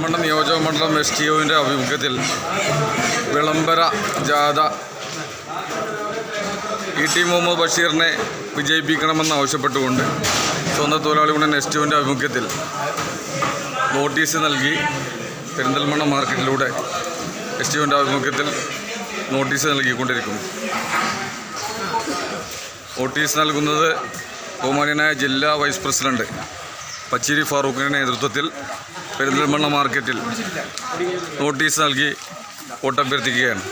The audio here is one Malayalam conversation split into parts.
പെരിന്തൽമണ്ണ നിയോജക മണ്ഡലം STUവിൻ്റെ ആഭിമുഖ്യത്തിൽ വിളംബര ജാഥ ET മുഹമ്മദ് ബഷീറിനെ വിജയിപ്പിക്കണമെന്നാവശ്യപ്പെട്ടുകൊണ്ട് സ്വന്തം തൊഴിലാളി യൂണിയൻ STUവിൻ്റെ ആഭിമുഖ്യത്തിൽ നോട്ടീസ് നൽകി പെരിന്തൽമണ്ണ മാർക്കറ്റിലൂടെ STUവിൻ്റെ ആഭിമുഖ്യത്തിൽ നോട്ടീസ് നൽകിക്കൊണ്ടിരിക്കുന്നു. നോട്ടീസ് നൽകുന്നത് ബഹുമാന്യനായ ജില്ലാ വൈസ് പ്രസിഡന്റ് പച്ചേരി ഫാറൂഖിൻ്റെ നേതൃത്വത്തിൽ പെരിന്തൽമണ്ണ മാർക്കറ്റിൽ നോട്ടീസ് നൽകി വോട്ടഭ്യർത്ഥിക്കുകയാണ്.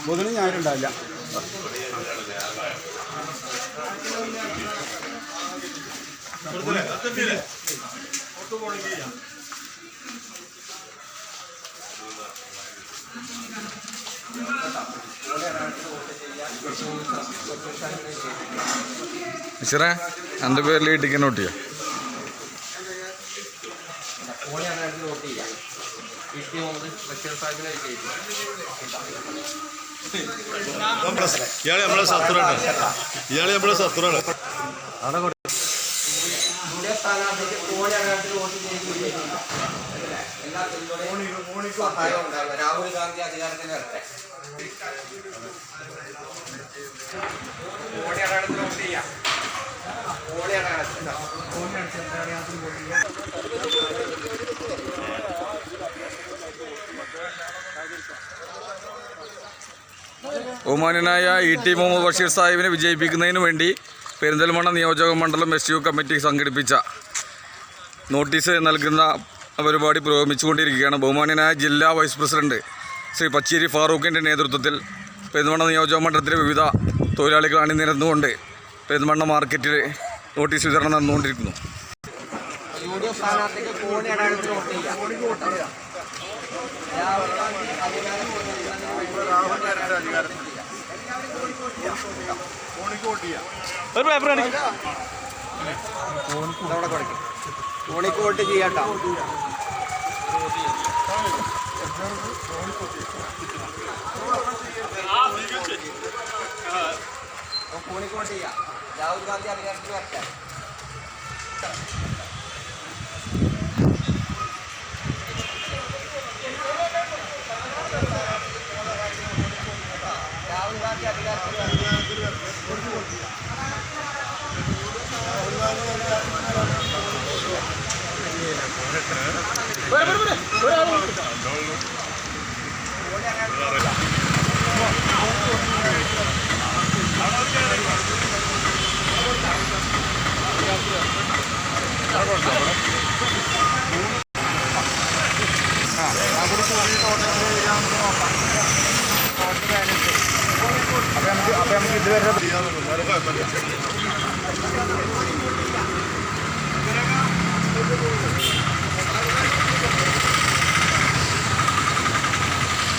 ബുധന് ഞാനുണ്ടാവില്ല. ടീച്ചറെ എൻ്റെ പേരിൽ ടിക്കറ്റ് നോട്ട് ചെയ്യാം. ഇയാളെ നമ്മളെ ശത്രുവാണ്. രാഹുൽ ഗാന്ധി അധികാരത്തിൽ വരട്ടെ. ബഹുമാന്യനായ ET മുഹമ്മദ് ബഷീർ സാഹിബിനെ വിജയിപ്പിക്കുന്നതിന് വേണ്ടി പെരിന്തൽമണ്ണ നിയോജക മണ്ഡലം STU കമ്മിറ്റി സംഘടിപ്പിച്ച നോട്ടീസ് നൽകുന്ന പരിപാടി പുരോഗമിച്ചുകൊണ്ടിരിക്കുകയാണ്. ബഹുമാന്യനായ ജില്ലാ വൈസ് പ്രസിഡന്റ് ശ്രീ പച്ചേരി ഫാറൂഖിൻ്റെ നേതൃത്വത്തിൽ പെരിന്തൽമണ്ണ നിയോജക മണ്ഡലത്തിലെ വിവിധ തൊഴിലാളികൾ അണിനിരന്നുകൊണ്ട് പെരിന്തൽമണ്ണ മാർക്കറ്റിൽ നോട്ടീസ് വിതരണം നടന്നുകൊണ്ടിരിക്കുന്നു. കോണിക്കോട്ട് ചെയ്യാട്ടോ. കോണിക്കോട്ട് ചെയ്യാം. രാഹുൽ ഗാന്ധി അധികാരത്തിൽ വരട്ടെ. രാഹുൽ ഗാന്ധി അധികാരത്തിൽ അപ്പൊ നമുക്ക് ഇതുവരെ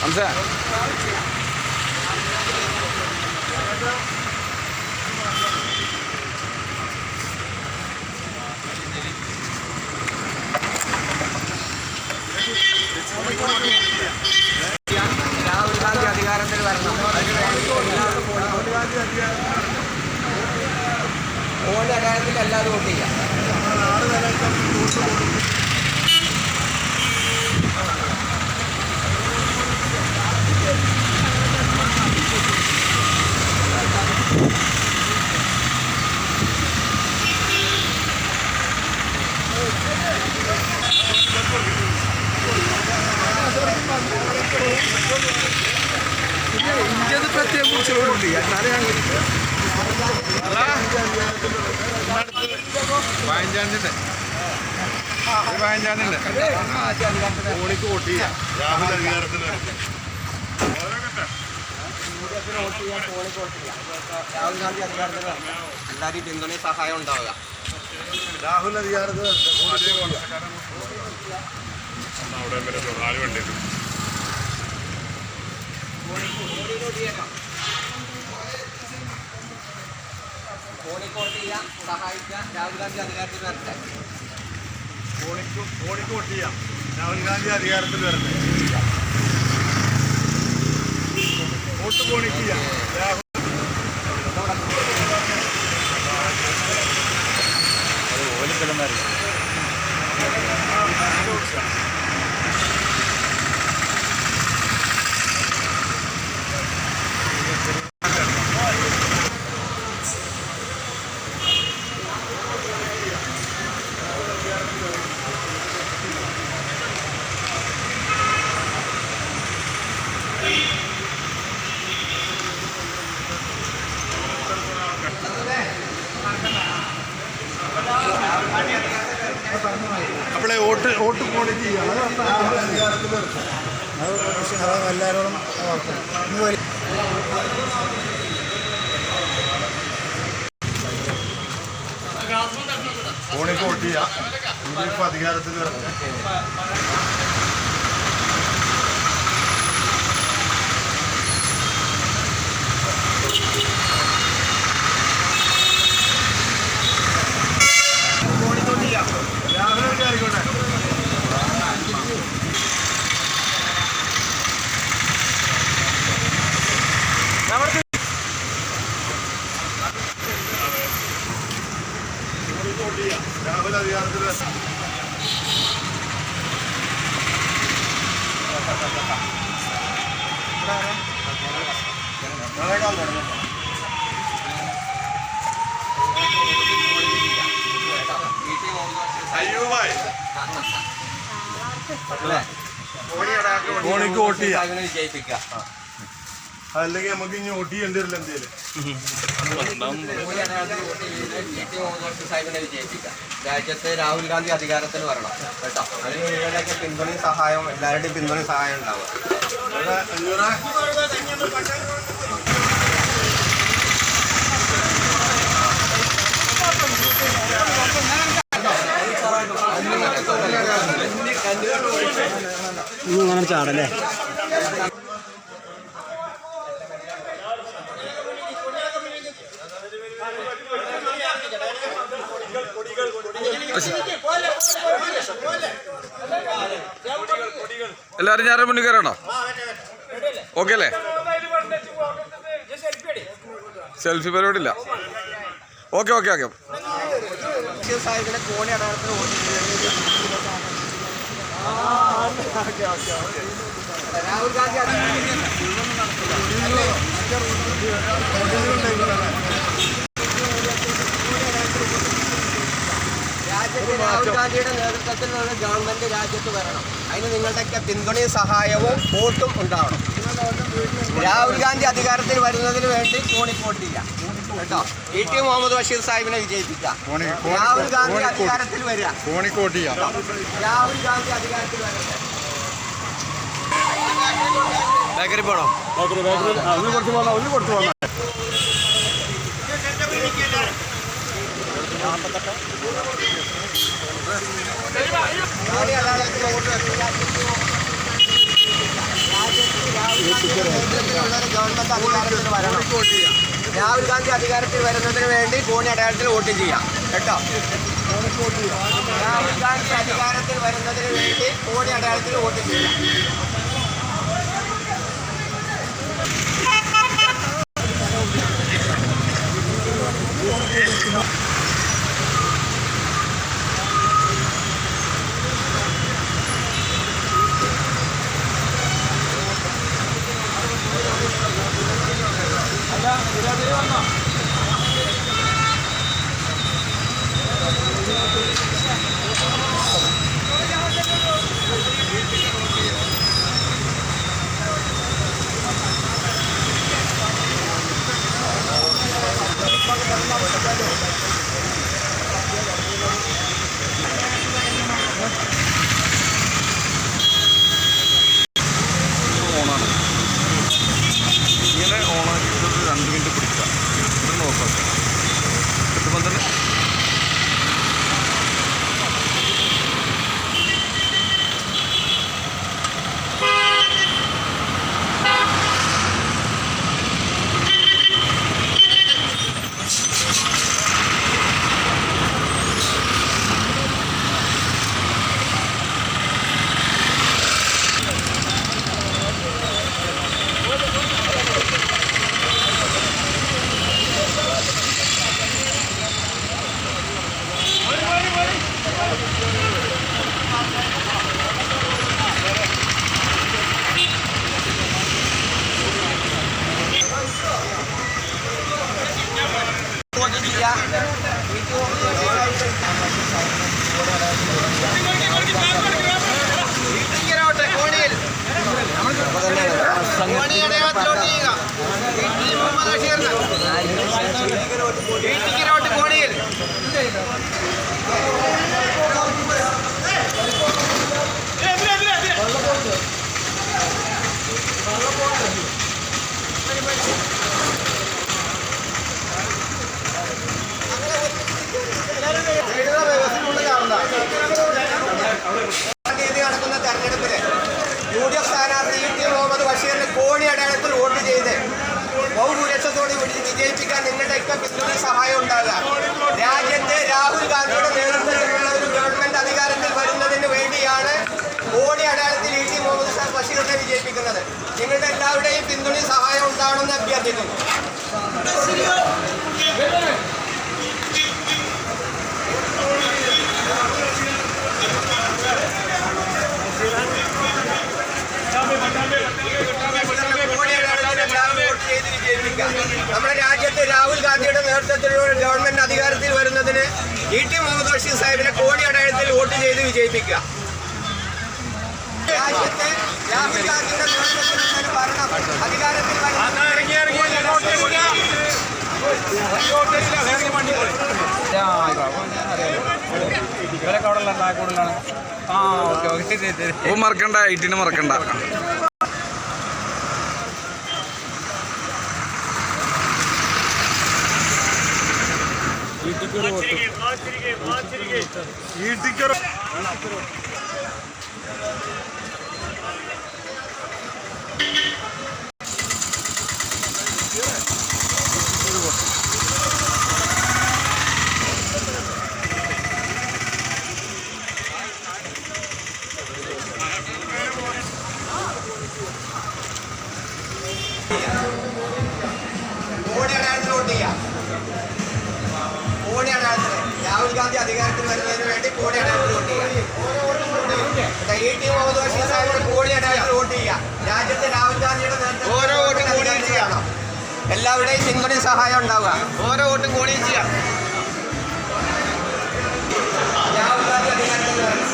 ഹംസ രാഹുൽ ഗാന്ധി അധികാരത്തിൽ വരണം. മോഡി അധികാരത്തിൽ എല്ലാവരും വോട്ട് ചെയ്യാം. ഇന്ത്യത് പ്രത്യേകം കുറിച്ചുകൊണ്ട് എന്നാലും കോണിക്ക് വോട്ട് ചെയ്യാം. രാഹുൽ അധികാരത്തിൽ രാഹുൽ ഗാന്ധി അധികാരത്തിൽ വരണം. എല്ലാവരും പിന്തുണയും സഹായം ഉണ്ടാവുക. രാഹുൽ അധികാരത്തിൽ കോണിക്കോട്ട് ചെയ്യാം, സഹായിക്കാം. രാഹുൽ ഗാന്ധി അധികാരത്തിൽ വരട്ടെ. മോണിക്ക് വോട്ട് ചെയ്യാം. രാഹുൽ ഗാന്ധി അധികാരത്തിൽ വരട്ടെ. വോട്ട് മോണിക്ക് ചെയ്യാം. രാഹുൽ അപ്പോളെ വോട്ട് മോണിക്ക് ചെയ്യാം. അധികാരത്തിൽ വരട്ടെ. അത് എല്ലാവരോടും മോണിക്ക് വോട്ട് ചെയ്യാം. UDF അധികാരത്തിൽ വരട്ടെ. രാഹുൽ ആയിക്കോട്ടെ. രാഹുൽ അധികാരത്തിൽ വരട്ടെ. അയ്യൂബായ് മോണിക്ക് വോട്ട് ചെയ്യാം. വിജയിപ്പിക്കുക. അല്ലെങ്കിൽ നമുക്ക് ഇനി വോട്ട് ചെയ്യേണ്ടി വരില്ല എന്തേലും. സാഹിബിനെ വിജയിപ്പിക്കുക. രാജ്യത്ത് രാഹുൽ ഗാന്ധി അധികാരത്തിൽ വരണം കേട്ടോ. അതിന് നിങ്ങളുടെയൊക്കെ പിന്തുണയും സഹായവും എല്ലാവരുടെയും പിന്തുണയും സഹായം ഉണ്ടാവുക. അഞ്ഞൂറ് അങ്ങനെ ചാടല്ലേ. എല്ലാവരും ഞാൻ മുന്നിൽ കയറണോ? ഓക്കെ അല്ലേ? സെൽഫി പരിപാടിയില്ല. Okay okay okay. സാഹിബിനെ കോണി അടയാളത്തിൽ രാഹുൽ ഗാന്ധി രാഹുൽ ഗാന്ധിയുടെ നേതൃത്വത്തിലുള്ള ഗവൺമെന്റ് രാജ്യത്ത് വരണം. അതിന് നിങ്ങളുടെയൊക്കെ പിന്തുണയും സഹായവും വോട്ടും ഉണ്ടാവണം. രാഹുൽ ഗാന്ധി അധികാരത്തിൽ വരുന്നതിന് വേണ്ടി കോണിക്ക് വോട്ട് ചെയ്യാം കേട്ടോ. ET മുഹമ്മദ് ബഷീർ സാഹിബിനെ വിജയിപ്പിക്കാം. രാഹുൽ ഗാന്ധി അധികാരത്തിൽ വരിക. കോണിക്ക് വോട്ട് ചെയ്യാം. രാഹുൽ ഗാന്ധി അധികാരത്തിൽ വരട്ടെ. ബേക്കറി പോണോ? ഒന്ന് കൊടുത്തു പോകാം. കോണി അടയാളത്തിൽ വോട്ട് വെക്കുക. ഗവൺമെന്റ് അധികാരത്തിൽ വരണം. രാഹുൽ ഗാന്ധി അധികാരത്തിൽ വരുന്നതിന് വേണ്ടി കോണി അടയാളത്തിൽ വോട്ട് ചെയ്യാം കേട്ടോ. രാഹുൽ ഗാന്ധി അധികാരത്തിൽ വരുന്നതിന് വേണ്ടി കോണി അടയാളത്തിൽ വോട്ട് ചെയ്യാം. സ്ഥാനാർത്ഥി ഇ ടി മുഹമ്മദ് ബഷീറിന് കോണി അടയാളത്തിൽ വോട്ട് ചെയ്ത് ബഹുഭൂരിപക്ഷത്തോടെ വിജയിപ്പിക്കാൻ നിങ്ങളുടെയൊക്കെ പിന്തുണ സഹായം ഉണ്ടാകുക. രാജ്യത്തെ രാഹുൽ ഗാന്ധിയുടെ നേതൃത്വത്തിലുള്ള ഒരു ഗവൺമെന്റ് അധികാരത്തിൽ വരുന്നതിന് വേണ്ടിയാണ് കോണി അടയാളത്തിൽ ഇ ടി മുഹമ്മദ് ബഷീറിനെ വിജയിപ്പിക്കുന്നത്. നിങ്ങളുടെ എല്ലാവരുടെയും പിന്തുണ സഹായം ഉണ്ടാകണമെന്ന് അഭ്യർത്ഥിക്കുന്നു. നമ്മുടെ രാജ്യത്ത് രാഹുൽ ഗാന്ധിയുടെ നേതൃത്വത്തിലുള്ള ഗവൺമെന്റ് അധികാരത്തിൽ വരുന്നതിന് ഇ ടി മുഹമ്മദ് ബഷീർ സാഹിബിനെ കോണി അടയാളത്തിൽ വോട്ട് ചെയ്ത് വിജയിപ്പിക്കുക. രാജ്യത്തെ രാഹുൽ ഗാന്ധിയുടെ നേതൃത്വത്തിലുള്ള ഭരണം അധികാരത്തിൽ മറക്കണ്ട, ഐറ്റിനെ മറക്കണ്ട. രാഹുൽ ഗാന്ധി അധികാരത്തിൽ വരുന്നതിന് വേണ്ടി കോണി അടയാളത്തിൽ വോട്ട് ചെയ്യുക. ഇ ടി മുഹമ്മദ് ബഷീർ സാഹിബിന് കോണി അടയാളത്തിൽ വോട്ട് ചെയ്യുക. രാജ്യത്തെ രാഹുൽ ഗാന്ധിയുടെ നേതൃത്വത്തിൽ ചെയ്യണം. എല്ലാവരുടെയും പിന്തുണ സഹായം ഉണ്ടാവുക. ഓരോ വോട്ടും കോണിയും ചെയ്യാം. രാഹുൽ ഗാന്ധി അധികാരത്തിൽ വരണം.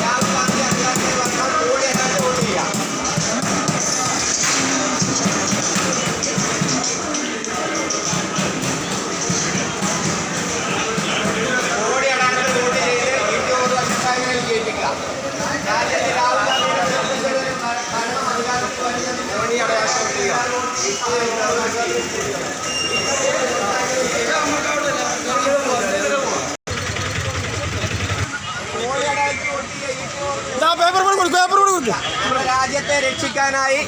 രാഹുൽ ഗാന്ധി അധികാരത്തിൽ വന്നാൽ കോണി അടയാളത്തിൽ വോട്ട് ചെയ്യാം. രാജ്യത്തെ രാഹുൽ ഗാന്ധിയുടെ നേതൃത്വത്തിൽ ഭരണം അധികാരത്തിൽ വരുന്നതിന് കോണി അടയാളത്തിൽ ചെയ്യുക. നമ്മുടെ രാജ്യത്തെ രക്ഷിക്കാനായി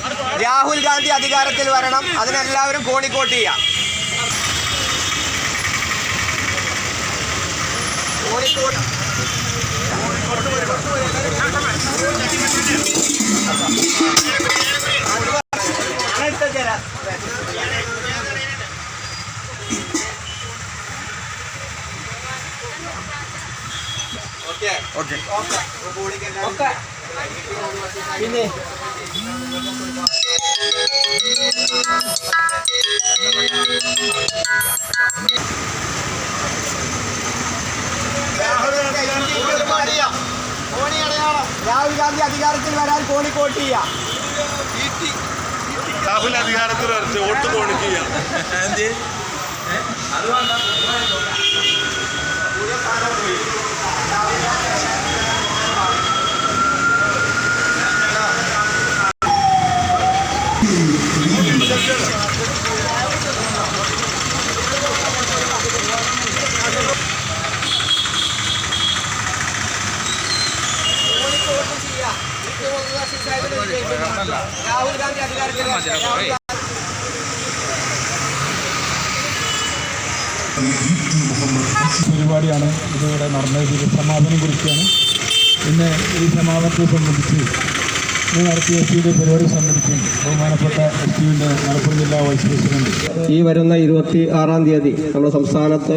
രാഹുൽ ഗാന്ധി അധികാരത്തിൽ വരണം. അതിനെല്ലാവരും കോണിക്കോട്ട് ചെയ്യാം. കോണിക്കോട്ട് പിന്നെ രാഹുൽ ഗാന്ധി അധികാരത്തിൽ വരാൻ കോണിക്കോട്ട് ചെയ്യാം. രാഹുൽ അധികാരത്തിൽ വരട്ടെ, വോട്ട് കോണിക്ക് ചെയ്യാം. രാഹുൽ ഗാന്ധി അധികാരത്തിൽ പരിപാടിയാണ് ഇതിവിടെ നടന്നത്. ഇത് സമാപനം കുറിച്ചാണ്. ഇന്ന് ഈ സമാപനത്തെ സംബന്ധിച്ച് നടത്തിയ എസ് ടിയുടെ പരിപാടി സംബന്ധിച്ചും ബഹുമാനപ്പെട്ട എസ് ടിയുടെ മലപ്പുറം ജില്ലാ വൈസ് പ്രസിഡന്റ് ഈ വരുന്ന 26-ാം തീയതി നമ്മുടെ സംസ്ഥാനത്ത്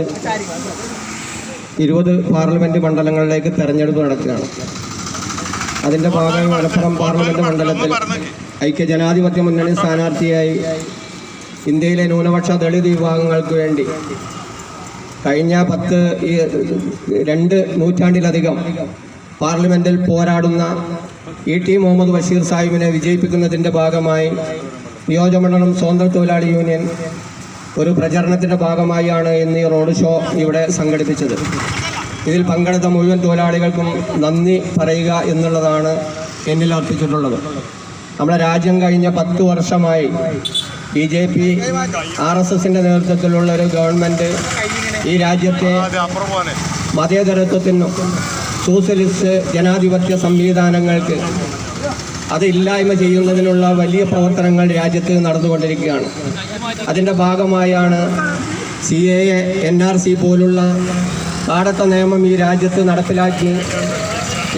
20 പാർലമെന്റ് മണ്ഡലങ്ങളിലേക്ക് തെരഞ്ഞെടുപ്പ് നടക്കുകയാണ്. അതിൻ്റെ ഭാഗമായി മലപ്പുറം പാർലമെന്റ് മണ്ഡലത്തിൽ ഐക്യജനാധിപത്യ മുന്നണി സ്ഥാനാർത്ഥിയായി ഇന്ത്യയിലെ ന്യൂനപക്ഷ ദളിത് വിഭാഗങ്ങൾക്ക് വേണ്ടി കഴിഞ്ഞ 2 നൂറ്റാണ്ടിലധികം പാർലമെന്റിൽ പോരാടുന്ന ഇ ടി മുഹമ്മദ് ബഷീർ സാഹിബിനെ വിജയിപ്പിക്കുന്നതിൻ്റെ ഭാഗമായി നിയോജകമണ്ഡലം സ്വതന്ത്ര തൊഴിലാളി യൂണിയൻ ഒരു പ്രചരണത്തിൻ്റെ ഭാഗമായാണ് ഇന്ന് ഈ റോഡ് ഷോ ഇവിടെ സംഘടിപ്പിച്ചത്. ഇതിൽ പങ്കെടുത്ത മുഴുവൻ തൊഴിലാളികൾക്കും നന്ദി പറയുക എന്നുള്ളതാണ് എന്നിൽ അർപ്പിച്ചിട്ടുള്ളത്. നമ്മുടെ രാജ്യം കഴിഞ്ഞ 10 വർഷമായി BJP RSSന്റെ നേതൃത്വത്തിലുള്ള ഒരു ഗവൺമെൻറ് ഈ രാജ്യത്തെ മതേതരത്വത്തിനും സോഷ്യലിസ്റ്റ് ജനാധിപത്യ സംവിധാനങ്ങൾക്ക് അത് ഇല്ലായ്മ ചെയ്യുന്നതിനുള്ള വലിയ പ്രവർത്തനങ്ങൾ രാജ്യത്ത് നടന്നുകൊണ്ടിരിക്കുകയാണ്. അതിൻ്റെ ഭാഗമായാണ് CAA, NRC പോലുള്ള പാടത്ത നിയമം ഈ രാജ്യത്ത് നടപ്പിലാക്കി.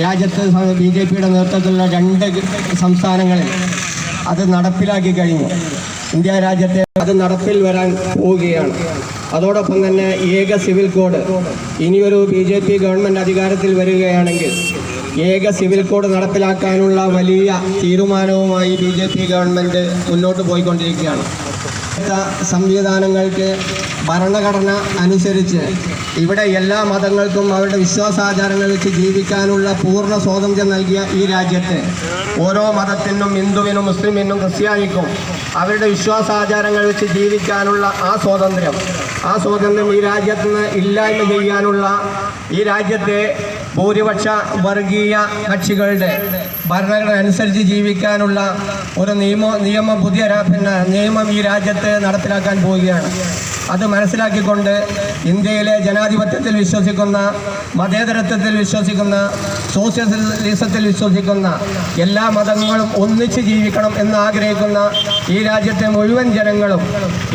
രാജ്യത്ത് BJPയുടെ നേതൃത്വത്തിലുള്ള 2 സംസ്ഥാനങ്ങളിൽ അത് നടപ്പിലാക്കി കഴിഞ്ഞു. ഇന്ത്യ രാജ്യത്തെ അത് നടപ്പിൽ വരാൻ പോവുകയാണ്. അതോടൊപ്പം തന്നെ ഏക സിവിൽ കോഡ്, ഇനിയൊരു BJP ഗവൺമെൻറ് അധികാരത്തിൽ വരികയാണെങ്കിൽ ഏക സിവിൽ കോഡ് നടപ്പിലാക്കാനുള്ള വലിയ തീരുമാനവുമായി BJP ഗവൺമെൻറ് മുന്നോട്ട് പോയിക്കൊണ്ടിരിക്കുകയാണ്. സംവിധാനങ്ങൾക്ക് ഭരണഘടന അനുസരിച്ച് ഇവിടെ എല്ലാ മതങ്ങൾക്കും അവരുടെ വിശ്വാസാചാരങ്ങൾ വെച്ച് ജീവിക്കാനുള്ള പൂർണ്ണ സ്വാതന്ത്ര്യം നൽകിയ ഈ രാജ്യത്ത് ഓരോ മതത്തിനും, ഹിന്ദുവിനും, മുസ്ലിമിനും, ക്രിസ്ത്യാനിക്കും അവരുടെ വിശ്വാസാചാരങ്ങൾ വെച്ച് ജീവിക്കാനുള്ള ആ സ്വാതന്ത്ര്യം ഈ രാജ്യത്ത് നിന്ന് ഇല്ലായ്മ ചെയ്യാനുള്ള, ഈ രാജ്യത്തെ ഭൂരിപക്ഷ വർഗീയ കക്ഷികളുടെ ഭരണഘടന അനുസരിച്ച് ജീവിക്കാനുള്ള ഒരു നിയമം ഈ രാജ്യത്ത് നടപ്പിലാക്കാൻ പോവുകയാണ്. അത് മനസ്സിലാക്കിക്കൊണ്ട് ഇന്ത്യയിലെ ജനാധിപത്യത്തിൽ വിശ്വസിക്കുന്ന, മതേതരത്വത്തിൽ വിശ്വസിക്കുന്ന, സോഷ്യലിസത്തിൽ വിശ്വസിക്കുന്ന എല്ലാ മതങ്ങളും ഒന്നിച്ച് ജീവിക്കണം എന്ന് ആഗ്രഹിക്കുന്ന ഈ രാജ്യത്തെ മുഴുവൻ ജനങ്ങളും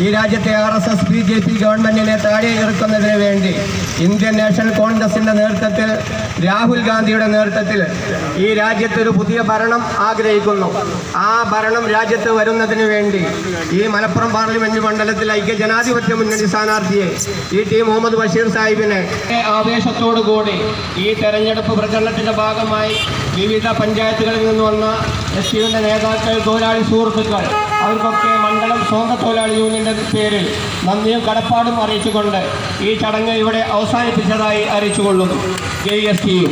ഈ രാജ്യത്തെ RSS BJP ഗവൺമെൻറ്റിനെ താഴെ ഇറക്കുന്നതിന് വേണ്ടി ഇന്ത്യൻ നാഷണൽ കോൺഗ്രസിൻ്റെ നേതൃത്വത്തിൽ, രാഹുൽ ഗാന്ധിയുടെ നേതൃത്വത്തിൽ ഈ രാജ്യത്തൊരു പുതിയ ഭരണം ആഗ്രഹിക്കുന്നു. ആ ഭരണം രാജ്യത്ത് വരുന്നതിന് വേണ്ടി ഈ മലപ്പുറം പാർലമെന്റ് മണ്ഡലത്തിൽ ഐക്യജനാധിപത്യ മുന്നണി സ്ഥാനാർത്ഥിയെ ET മുഹമ്മദ് ബഷീർ സാഹിബിനെ ആവേശത്തോടുകൂടി ഈ തെരഞ്ഞെടുപ്പ് പ്രചരണത്തിന്റെ ഭാഗമായി വിവിധ പഞ്ചായത്തുകളിൽ നിന്ന് വന്ന SUവിൻ്റെ നേതാക്കൾ, തൊഴിലാളി സുഹൃത്തുക്കൾ, അവർക്കൊക്കെ മണ്ഡലം സ്വതന്ത്ര തൊഴിലാളി യൂണിയന്റെ പേരിൽ നന്ദിയും കടപ്പാടും അറിയിച്ചുകൊണ്ട് ഈ ചടങ്ങ് ഇവിടെ അവസാനിപ്പിച്ചതായി അറിയിച്ചുകൊള്ളുന്നു. JSTU.